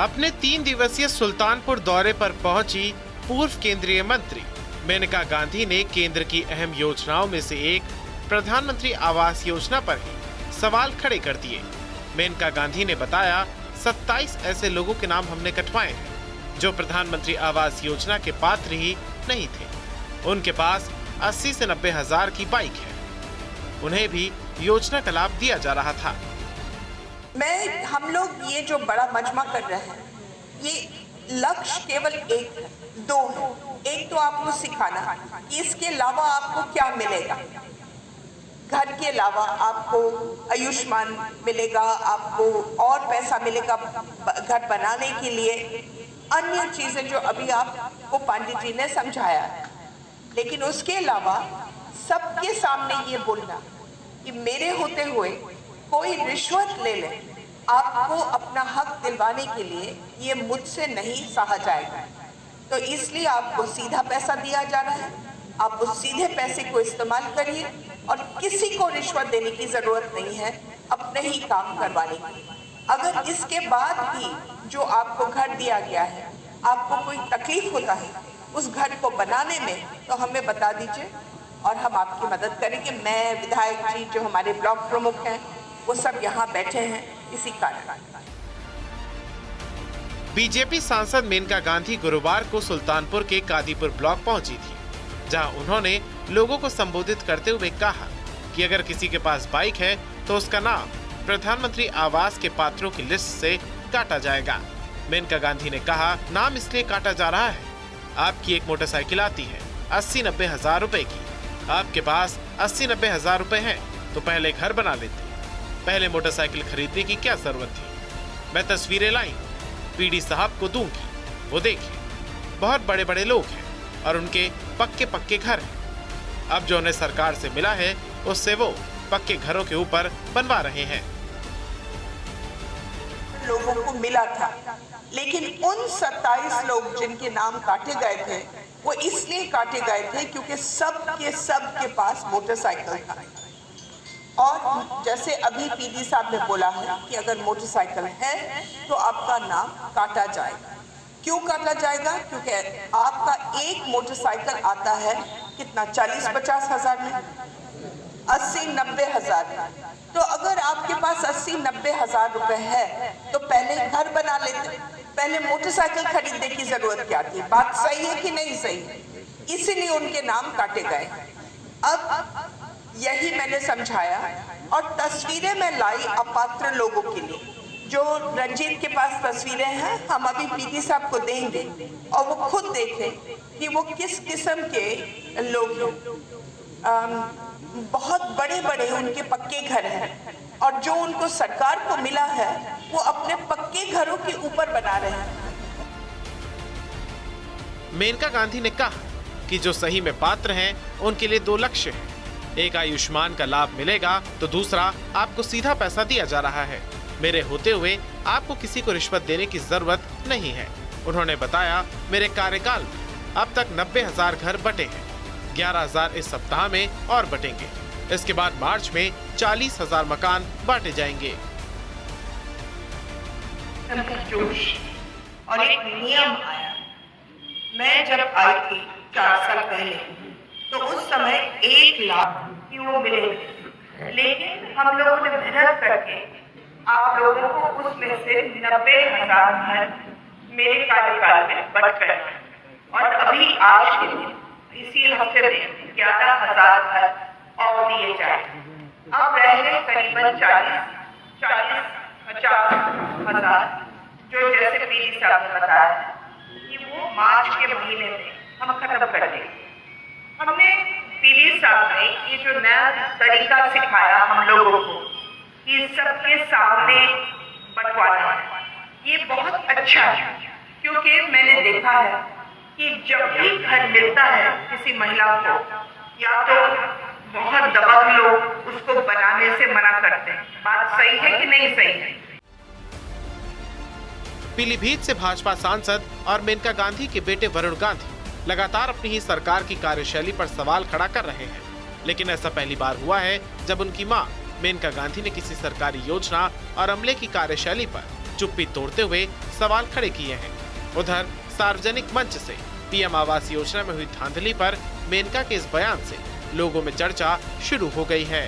अपने 3 दिवसीय सुल्तानपुर दौरे पर पहुंची पूर्व केंद्रीय मंत्री मेनका गांधी ने केंद्र की अहम योजनाओं में से एक प्रधानमंत्री आवास योजना पर ही सवाल खड़े कर दिए। मेनका गांधी ने बताया, 27 ऐसे लोगों के नाम हमने कटवाए हैं जो प्रधानमंत्री आवास योजना के पात्र ही नहीं थे। उनके पास 80 से 90 हजार की बाइक है, उन्हें भी योजना का लाभ दिया जा रहा था। हम लोग ये जो बड़ा मजमा कर रहे हैं, ये लक्ष्य केवल एक है, दो है। एक तो आपको सिखाना कि इसके अलावा आपको क्या मिलेगा। घर के अलावा आपको आयुष्मान मिलेगा, आपको और पैसा मिलेगा घर बनाने के लिए, अन्य चीजें जो अभी आपको पांडे जी ने समझाया है। लेकिन उसके अलावा सबके सामने ये बोलना कि मेरे होते हुए कोई रिश्वत ले ले, आपको अपना हक दिलवाने के लिए ये मुझसे नहीं सहा जाएगा। तो इसलिए आपको सीधा पैसा दिया जा रहा है, आप उस सीधे पैसे को इस्तेमाल करिए और किसी को रिश्वत देने की जरूरत नहीं है अपने ही काम करवाने की। अगर इसके बाद भी जो आपको घर दिया गया है, आपको कोई तकलीफ होता है उस घर को बनाने में, तो हमें बता दीजिए और हम आपकी मदद करेंगे। मैं, विधायक जी, जो हमारे ब्लॉक प्रमुख हैं, वो सब यहाँ बैठे हैं इसी कारण। बीजेपी सांसद मेनका गांधी गुरुवार को सुल्तानपुर के कादीपुर ब्लॉक पहुंची थी, जहां उन्होंने लोगों को संबोधित करते हुए कहा कि अगर किसी के पास बाइक है तो उसका नाम प्रधानमंत्री आवास के पात्रों की लिस्ट से काटा जाएगा। मेनका गांधी ने कहा, नाम इसलिए काटा जा रहा है, आपकी एक मोटरसाइकिल आती है 80-90 हजार रुपए की, आपके पास 80-90 हजार रुपए हैं तो पहले घर बना लेते, पहले मोटरसाइकिल खरीदने की क्या जरूरत थी। मैं तस्वीरें लाई, पीडी साहब को दूंगी, वो देखिए, बहुत बड़े बड़े लोग हैं और उनके पक्के घर हैं। अब जो उन्हें सरकार से मिला है उससे वो पक्के घरों के ऊपर बनवा रहे हैं। लोगों को मिला था, लेकिन उन 27 लोग जिनके नाम काटे गए थे वो इसलिए काटे गए थे क्योंकि सबके पास मोटरसाइकिल था। और जैसे अभी पीडी साहब ने बोला है कि अगर मोटरसाइकिल है तो आपका नाम काटा जाएगा। क्यों काटा जाएगा? क्योंकि आपका एक मोटरसाइकिल आता है कितना, 40-50 हजार में, 80-90 हजार। तो अगर आपके पास 80-90 हजार रुपए है तो पहले घर बना लेते, पहले मोटरसाइकिल खरीदने की जरूरत क्या थी। बात सही है कि नहीं सही है? इसीलिए उनके नाम काटे गए। अब यही मैंने समझाया और तस्वीरें मैं लाई अपात्र लोगों के लिए। जो रंजीत के पास तस्वीरें हैं, हम अभी पीडी साहब को देंगे और वो खुद देखें कि वो किस किस्म के लोग हैं। बहुत बड़े बड़े उनके पक्के घर हैं और जो उनको सरकार को मिला है वो अपने पक्के घरों के ऊपर बना रहे हैं। मेनका गांधी ने कहा कि जो सही में पात्र हैं उनके लिए 2 लक्ष्य हैं, एक आयुष्मान का लाभ मिलेगा तो दूसरा आपको सीधा पैसा दिया जा रहा है। मेरे होते हुए आपको किसी को रिश्वत देने की जरूरत नहीं है। उन्होंने बताया, मेरे कार्यकाल में अब तक 90 हजार घर बटे हैं, 11 हजार इस सप्ताह में और बटेंगे। इसके बाद मार्च में 40 हजार मकान बांटे जाएंगे। जोश और एक नियम आया। मैं जब आई थी 4 साल पहले तो उस समय 1 लाख की वो मिले, लेकिन हम लोगों ने मेहनत करके आप लोगों को उसमें से 90 हजार घर मेरे कार्यकाल में बट गए और अभी आज के दिन इसी हफ्ते में 11 हजार घर और दिए जाए। अब रह गए करीबन 40-50 हजार, जो जैसे पीडी साहब ने बताया कि वो मार्च के महीने में हम खत्म कर देंगे। हमने पीडी साहब ने ये जो नया तरीका सिखाया हम लोगों को कि सबके सामने बंटवाना है, ये बहुत अच्छा है। क्योंकि मैंने देखा है कि जब भी घर मिलता है किसी महिला को, या तो बहुत दबंग लोग उसको बनाने से मना करते हैं। बात सही है कि नहीं सही है? पीलीभीत से भाजपा सांसद और मेनका गांधी के बेटे वरुण गांधी लगातार अपनी ही सरकार की कार्यशैली पर सवाल खड़ा कर रहे हैं, लेकिन ऐसा पहली बार हुआ है जब उनकी मां मेनका गांधी ने किसी सरकारी योजना और अमले की कार्यशैली पर चुप्पी तोड़ते हुए सवाल खड़े किए हैं। उधर सार्वजनिक मंच से पीएम आवास योजना में हुई धांधली पर मेनका के इस बयान से लोगों में चर्चा शुरू हो गई है।